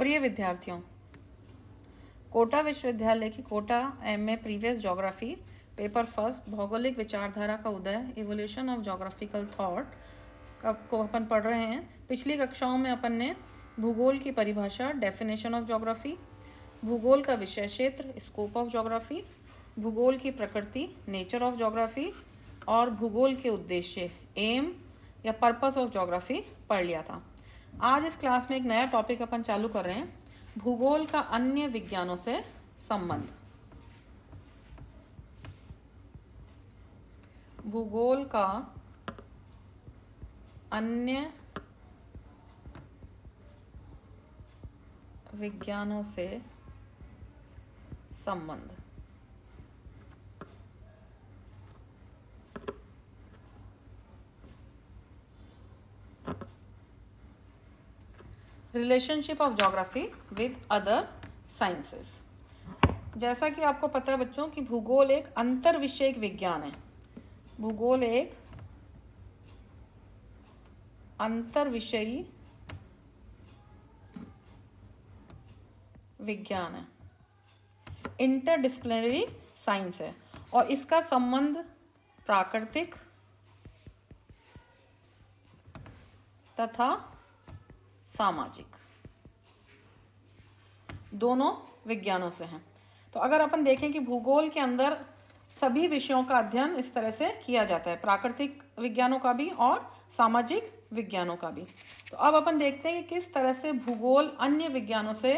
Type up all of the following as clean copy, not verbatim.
प्रिय विद्यार्थियों, कोटा विश्वविद्यालय की Kota MA previous geography paper first भौगोलिक विचारधारा का उदय इवोल्यूशन ऑफ ज्योग्राफिकल थॉट को अपन पढ़ रहे हैं। पिछली कक्षाओं में अपन ने भूगोल की परिभाषा डेफिनेशन ऑफ ज्योग्राफी, भूगोल का विषय क्षेत्र स्कोप ऑफ ज्योग्राफी, भूगोल की प्रकृति नेचर ऑफ ज्योग्राफी और भूगोल के उद्देश्य एम या पर्पस ऑफ ज्योग्राफी पढ़ लिया था। आज इस क्लास में एक नया टॉपिक अपन चालू कर रहे हैं, भूगोल का अन्य विज्ञानों से संबंध। भूगोल का अन्य विज्ञानों से संबंध। Relationship of geography with other sciences. जैसा कि आपको पता है बच्चों कि भूगोल एक अंतर विषयक विज्ञान है। भूगोल एक अंतर विषयी विज्ञान है, इंटरडिसिप्लिनरी साइंस है और इसका संबंध प्राकृतिक तथा सामाजिक दोनों विज्ञानों से हैं। तो अगर अपन देखें कि भूगोल के अंदर सभी विषयों का अध्ययन इस तरह से किया जाता है, प्राकृतिक विज्ञानों का भी और सामाजिक विज्ञानों का भी। तो अब अपन देखते हैं कि किस तरह से भूगोल अन्य विज्ञानों से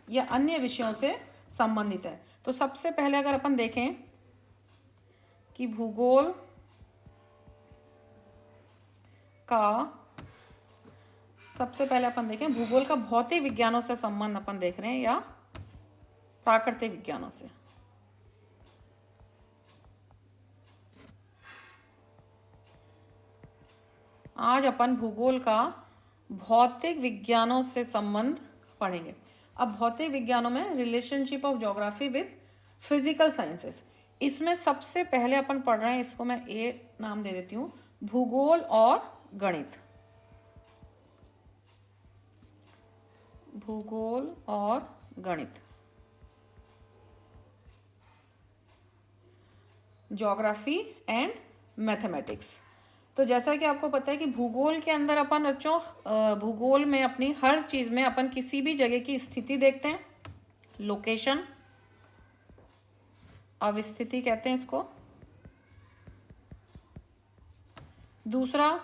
या अन्य विषयों से संबंधित है। तो सबसे पहले अगर अपन देखें कि भूगोल का सबसे पहले अपन देखें भूगोल का भौतिक विज्ञानों से संबंध अपन देख रहे हैं या प्राकृतिक विज्ञानों से। आज अपन भूगोल का भौतिक विज्ञानों से संबंध पढ़ेंगे। अब भौतिक विज्ञानों में relationship of geography with physical sciences, इसमें सबसे पहले अपन पढ़ रहे हैं, इसको मैं ए नाम दे देती हूँ, भूगोल और गणित। भूगोल और गणित, ज्योग्राफी एंड मैथमेटिक्स। तो जैसा कि आपको पता है कि भूगोल के अंदर अपन बच्चों भूगोल में अपनी हर चीज में अपन किसी भी जगह की स्थिति देखते हैं, लोकेशन, अवस्थिति कहते हैं इसको। दूसरा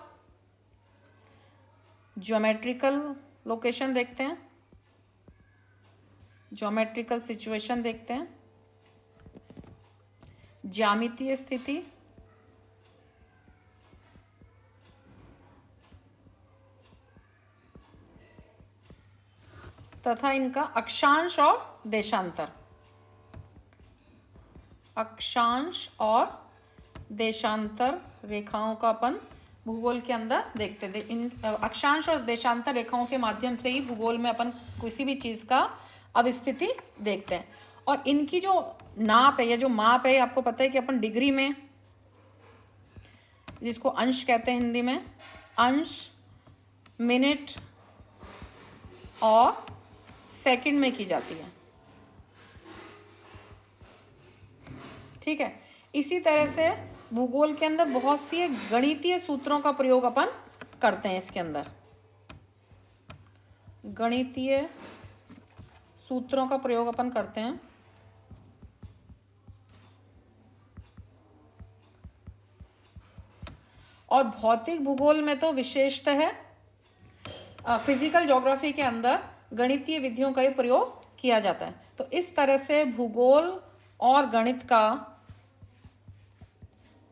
ज्योमेट्रिकल लोकेशन देखते हैं, ज्योमेट्रिकल सिचुएशन देखते हैं, ज्यामितीय स्थिति, तथा इनका अक्षांश और देशांतर। अक्षांश और देशांतर रेखाओं का अपन भूगोल के अंदर देखते थे। इन अक्षांश और देशांतर रेखाओं के माध्यम से ही भूगोल में अपन किसी भी चीज का अवस्थिति देखते हैं। और इनकी जो नाप है या जो माप है, आपको पता है कि अपन डिग्री में, जिसको अंश कहते हैं हिंदी में, अंश, मिनट और सेकंड में की जाती है। ठीक है। इसी तरह से भूगोल के अंदर बहुत सी गणितीय सूत्रों का प्रयोग अपन करते हैं। इसके अंदर गणितीय सूत्रों का प्रयोग अपन करते हैं। और भौतिक भूगोल में तो विशेषतः है फिजिकल ज्योग्राफी के अंदर गणितीय विधियों का ही प्रयोग किया जाता है। तो इस तरह से भूगोल और गणित का,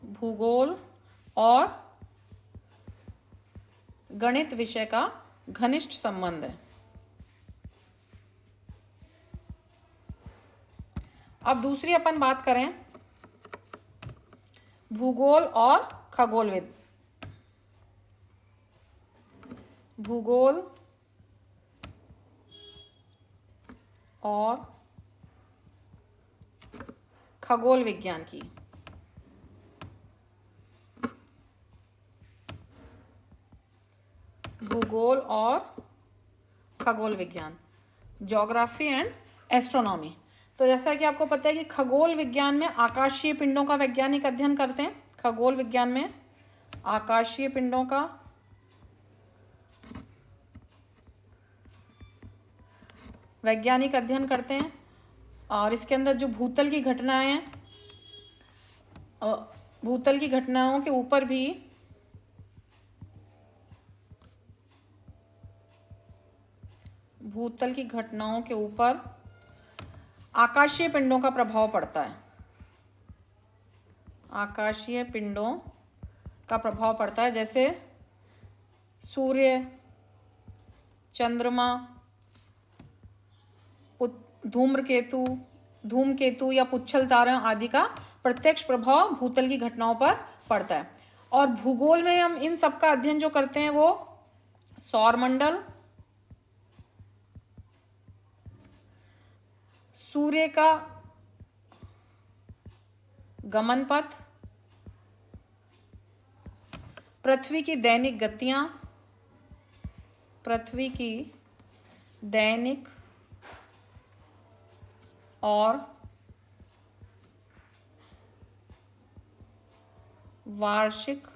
भूगोल और गणित विषय का घनिष्ठ संबंध है। अब दूसरी अपन बात करें भूगोल और खगोलविद। भूगोल और खगोल विज्ञान की। भूगोल और खगोल विज्ञान। Geography and astronomy. तो जैसा कि आपको पता है कि खगोल विज्ञान में आकाशीय पिंडों का वैज्ञानिक अध्ययन करते हैं। खगोल विज्ञान में आकाशीय पिंडों का वैज्ञानिक अध्ययन करते हैं, और इसके अंदर जो भूतल की घटनाएं हैं, भूतल की घटनाओं के ऊपर भी भूतल की घटनाओं के ऊपर आकाशीय पिंडों का प्रभाव पड़ता है। आकाशीय पिंडों का प्रभाव पड़ता है, जैसे सूर्य, चंद्रमा, धूमकेतु या पुच्छल तारा आदि का प्रत्यक्ष प्रभाव भूतल की घटनाओं पर पड़ता है। और भूगोल में हम इन सब का अध्ययन जो करते हैं वो सौरमंडल, सूर्य का गमन पथ, पृथ्वी की दैनिक गतियां, पृथ्वी की दैनिक और वार्षिक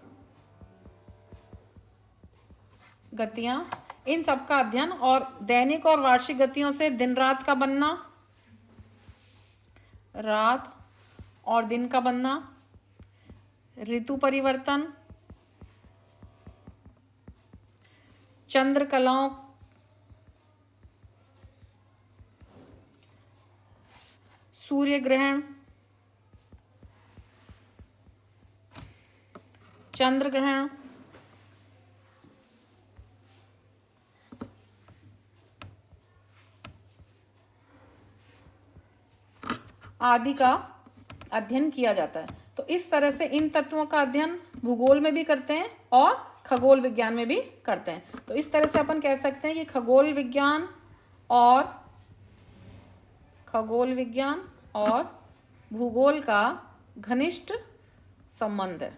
गतियां, इन सब का अध्ययन। और दैनिक और वार्षिक गतियों से दिन रात का बनना, रात और दिन का बनना, ऋतु परिवर्तन, चंद्र कलाओं, सूर्य ग्रहण, चंद्र ग्रहण, आदि का अध्ययन किया जाता है। तो इस तरह से इन तत्वों का अध्ययन भूगोल में भी करते हैं और खगोल विज्ञान में भी करते हैं। तो इस तरह से अपन कह सकते हैं कि खगोल विज्ञान और भूगोल का घनिष्ठ संबंध है।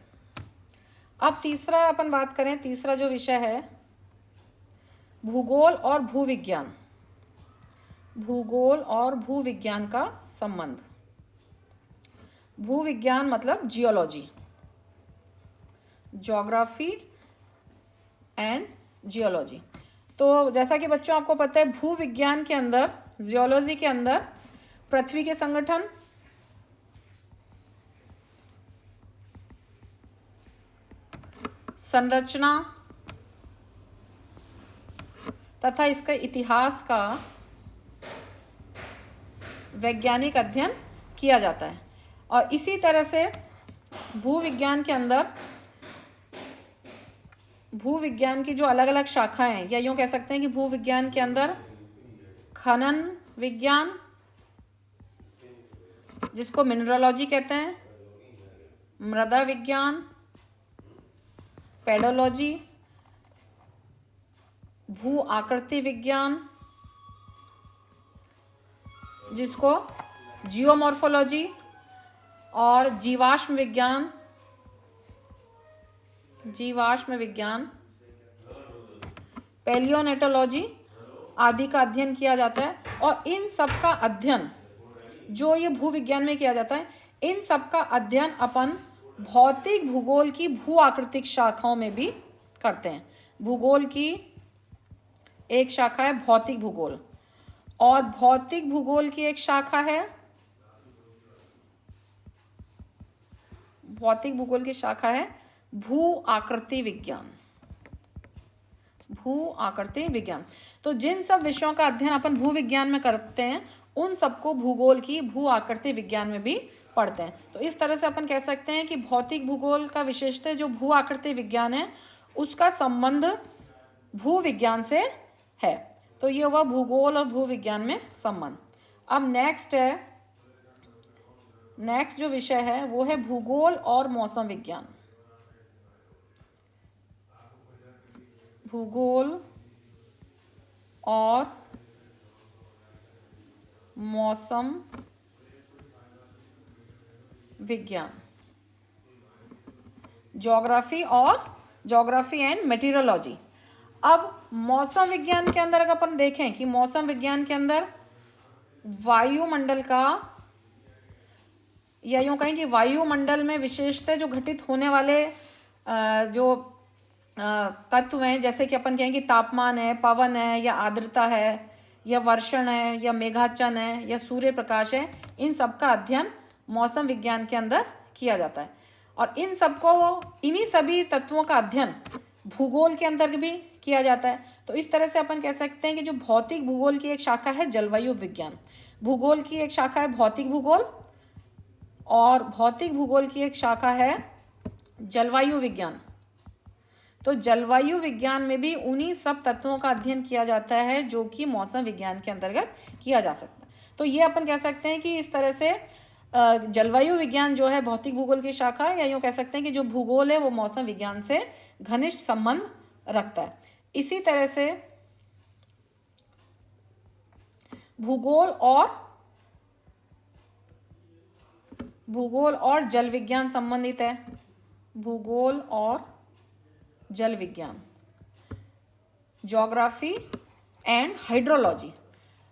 अब तीसरा अपन बात करें, तीसरा जो विषय है भूगोल और भूविज्ञान। भूगोल और भूविज्ञान का संबंध। भूविज्ञान मतलब जियोलॉजी, ज्योग्राफी एंड जियोलॉजी। तो जैसा कि बच्चों आपको पता है, भूविज्ञान के अंदर, जियोलॉजी के अंदर पृथ्वी के संगठन, संरचना तथा इसके इतिहास का वैज्ञानिक अध्ययन किया जाता है। और इसी तरह से भूविज्ञान के अंदर भूविज्ञान की जो अलग अलग शाखाएं हैं, या यूँ कह सकते हैं कि भूविज्ञान के अंदर खनन विज्ञान, जिसको मिनरलॉजी कहते हैं, मृदा विज्ञान, पेडोलॉजी, भू आकृति विज्ञान, जिसको जियोमॉर्फोलॉजी, और जीवाश्म विज्ञान, पैलियोनेटोलॉजी आदि का अध्ययन किया जाता है। और इन सब का अध्ययन जो ये भूविज्ञान में किया जाता है, इन सब का अध्ययन अपन भौतिक भूगोल की भू आकृतिक शाखाओं में भी करते हैं। भूगोल की एक शाखा है भौतिक भूगोल, और भौतिक भूगोल की एक शाखा है, भौतिक भूगोल की शाखा है भू आकृति विज्ञान। भू आकृति विज्ञान। तो जिन सब विषयों का अध्ययन अपन भूविज्ञान में करते हैं, उन सबको भूगोल की भू आकृति विज्ञान में भी पढ़ते हैं। तो इस तरह से अपन कह सकते हैं कि भौतिक भूगोल का विशेषता जो भू आकृति विज्ञान है, उसका संबंध भूविज्ञान से है। तो ये हुआ भूगोल और भूविज्ञान में संबंध। अब नेक्स्ट जो विषय है वो है भूगोल और मौसम विज्ञान। भूगोल और मौसम विज्ञान, ज्योग्राफी एंड मेटीरियोलॉजी। अब मौसम विज्ञान के अंदर अगर अपन देखें कि मौसम विज्ञान के अंदर वायुमंडल का, या यूँ कहें कि वायुमंडल में विशेषतः जो घटित होने वाले जो तत्व हैं, जैसे कि अपन कहें कि तापमान है, पवन है, या आर्द्रता है, या वर्षण है, या मेघाच्छन्न है, या सूर्य प्रकाश है, इन सब का अध्ययन मौसम विज्ञान के अंदर किया जाता है। और इन सबको, इन्हीं सभी तत्वों का अध्ययन भूगोल के अंदर भी किया जाता है। तो इस तरह से अपन कह सकते हैं कि जो भौतिक भूगोल की एक शाखा है जलवायु विज्ञान, भूगोल की एक शाखा है भौतिक भूगोल, और भौतिक भूगोल की एक शाखा है जलवायु विज्ञान। तो जलवायु विज्ञान में भी उन्हीं सब तत्वों का अध्ययन किया जाता है जो कि मौसम विज्ञान के अंतर्गत किया जा सकता है। तो ये अपन कह सकते हैं कि इस तरह से जलवायु विज्ञान जो है भौतिक भूगोल की शाखा है, या यूँ कह सकते हैं कि जो भूगोल है वो मौसम विज्ञान से घनिष्ठ संबंध रखता है। इसी तरह से भूगोल और जल विज्ञान संबंधित है। भूगोल और जल विज्ञान, ज्योग्राफी एंड हाइड्रोलॉजी।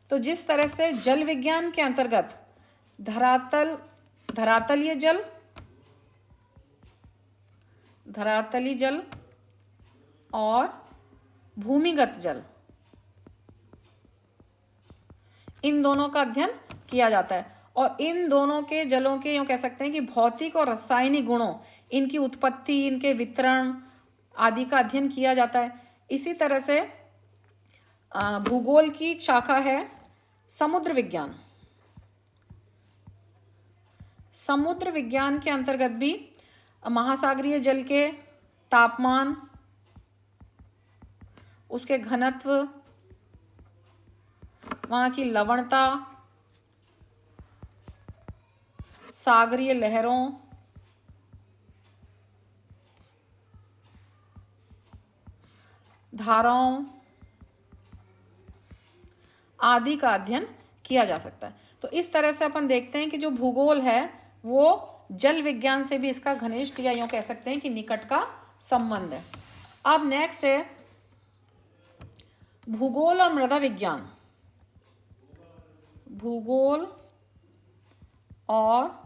तो जिस तरह से जल विज्ञान के अंतर्गत धरातलीय जल और भूमिगत जल, इन दोनों का अध्ययन किया जाता है। और इन दोनों के जलों के, यूँ कह सकते हैं कि भौतिक और रासायनिक गुणों, इनकी उत्पत्ति, इनके वितरण आदि का अध्ययन किया जाता है। इसी तरह से भूगोल की शाखा है समुद्र विज्ञान। समुद्र विज्ञान के अंतर्गत भी महासागरीय जल के तापमान, उसके घनत्व, वहाँ की लवणता, सागरीय लहरों, धाराओं आदि का अध्ययन किया जा सकता है। तो इस तरह से अपन देखते हैं कि जो भूगोल है वो जल विज्ञान से भी इसका घनिष्ठ, या यूँ कह सकते हैं कि निकट का संबंध है। अब नेक्स्ट है भूगोल और मृदा विज्ञान। भूगोल और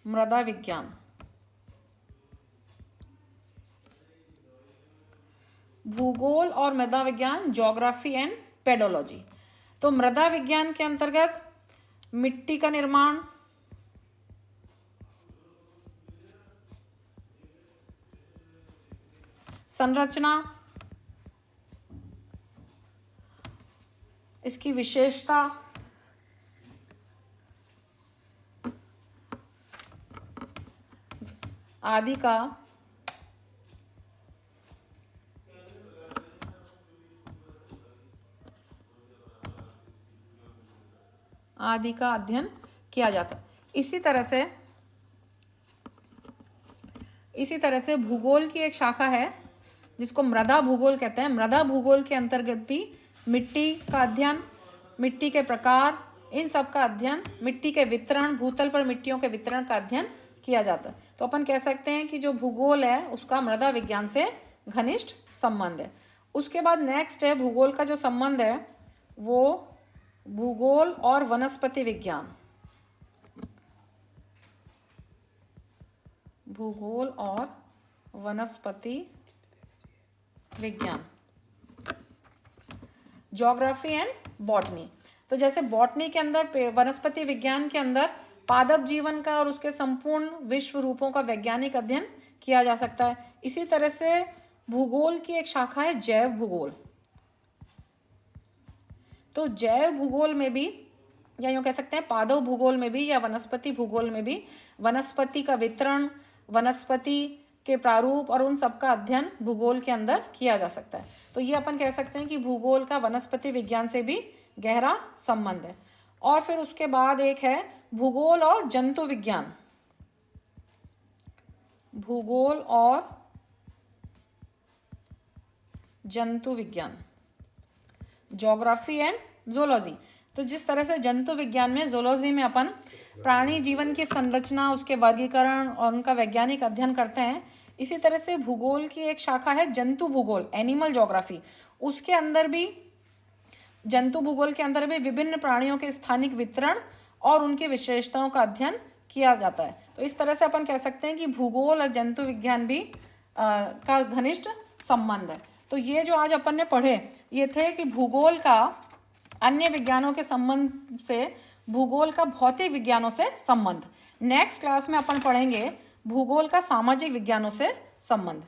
मृदा विज्ञान। भूगोल और मृदा विज्ञान, ज्योग्राफी एंड पेडोलॉजी। तो मृदा विज्ञान के अंतर्गत मिट्टी का निर्माण, संरचना, इसकी विशेषता, आदि का अध्ययन किया जाता है। इसी तरह से भूगोल की एक शाखा है जिसको मृदा भूगोल कहते हैं। मृदा भूगोल के अंतर्गत भी मिट्टी का अध्ययन, मिट्टी के प्रकार, इन सब का अध्ययन, मिट्टी के वितरण, भूतल पर मिट्टियों के वितरण का अध्ययन किया जाता है। तो अपन कह सकते हैं कि जो भूगोल है उसका मृदा विज्ञान से घनिष्ठ संबंध है। उसके बाद नेक्स्ट है भूगोल का जो संबंध है वो भूगोल और वनस्पति विज्ञान। भूगोल और वनस्पति विज्ञान, ज्योग्राफी एंड बॉटनी। तो जैसे बॉटनी के अंदर, वनस्पति विज्ञान के अंदर पादप जीवन का और उसके संपूर्ण विश्व रूपों का वैज्ञानिक अध्ययन किया जा सकता है। इसी तरह से भूगोल की एक शाखा है जैव भूगोल। तो जैव भूगोल में भी, या यूँ कह सकते हैं पादप भूगोल में भी, या वनस्पति भूगोल में भी वनस्पति का वितरण, वनस्पति के प्रारूप और उन सब का अध्ययन भूगोल के अंदर किया जा सकता है। तो ये अपन कह सकते हैं कि भूगोल का वनस्पति विज्ञान से भी गहरा संबंध है। और फिर उसके बाद एक है भूगोल और जंतु विज्ञान। भूगोल और जंतु विज्ञान, ज्योग्राफी एंड जूलॉजी। तो जिस तरह से जंतु विज्ञान में, जूलॉजी में अपन प्राणी जीवन की संरचना, उसके वर्गीकरण और उनका वैज्ञानिक अध्ययन करते हैं, इसी तरह से भूगोल की एक शाखा है जंतु भूगोल, एनिमल ज्योग्राफी। उसके अंदर भी, जंतु भूगोल के अंदर भी विभिन्न प्राणियों के स्थानिक वितरण और उनकी विशेषताओं का अध्ययन किया जाता है। तो इस तरह से अपन कह सकते हैं कि भूगोल और जंतु विज्ञान भी का घनिष्ठ संबंध है। तो ये जो आज अपन ने पढ़े ये थे कि भूगोल का अन्य विज्ञानों के संबंध से भूगोल का भौतिक विज्ञानों से संबंध। नेक्स्ट क्लास में अपन पढ़ेंगे भूगोल का सामाजिक विज्ञानों से संबंध।